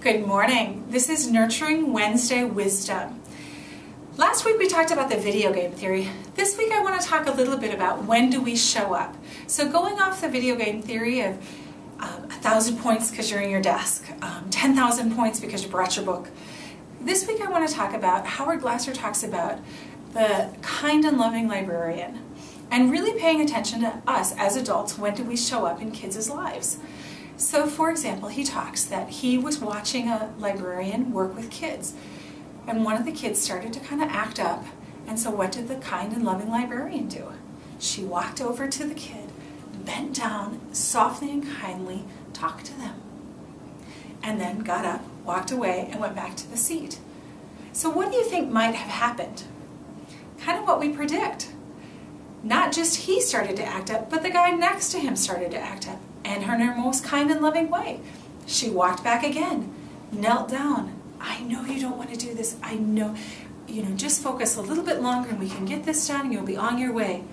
Good morning. This is Nurturing Wednesday Wisdom. Last week we talked about the video game theory. This week I want to talk a little bit about when do we show up. So going off the video game theory of 1,000 points because you're in your desk, 10,000 points because you brought your book. This week I want to talk about, Howard Glasser talks about the kind and loving librarian and really paying attention to us as adults. When do we show up in kids' lives? So for example, he talks that he was watching a librarian work with kids, and one of the kids started to kind of act up, and so what did the kind and loving librarian do? She walked over to the kid, bent down, softly and kindly talked to them, and then got up, walked away, and went back to the seat. So what do you think might have happened? Kind of what we predict. Not just he started to act up, but the guy next to him started to act up. And in her most kind and loving way. She walked back again, knelt down. I know you don't want to do this. I know, just focus a little bit longer and we can get this done and you'll be on your way.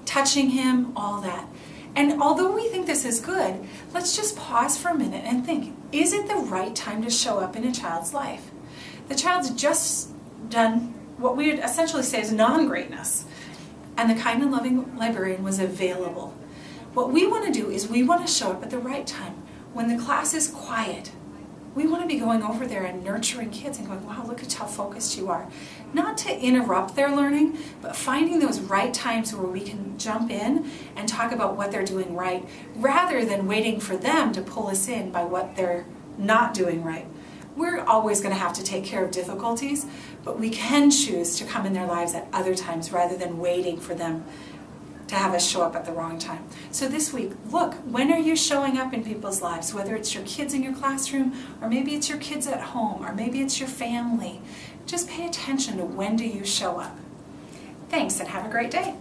Touching him, all that. And although we think this is good, let's just pause for a minute and think, is it the right time to show up in a child's life? The child's just done what we would essentially say is non-greatness. And the kind and loving librarian was available. What we want to do is we want to show up at the right time. When the class is quiet, we want to be going over there and nurturing kids and going, wow, look at how focused you are. Not to interrupt their learning, but finding those right times where we can jump in and talk about what they're doing right, rather than waiting for them to pull us in by what they're not doing right. We're always going to have to take care of difficulties, but we can choose to come in their lives at other times rather than waiting for them to have us show up at the wrong time. So this week, look, when are you showing up in people's lives? Whether it's your kids in your classroom, or maybe it's your kids at home, or maybe it's your family. Just pay attention to when do you show up. Thanks and have a great day.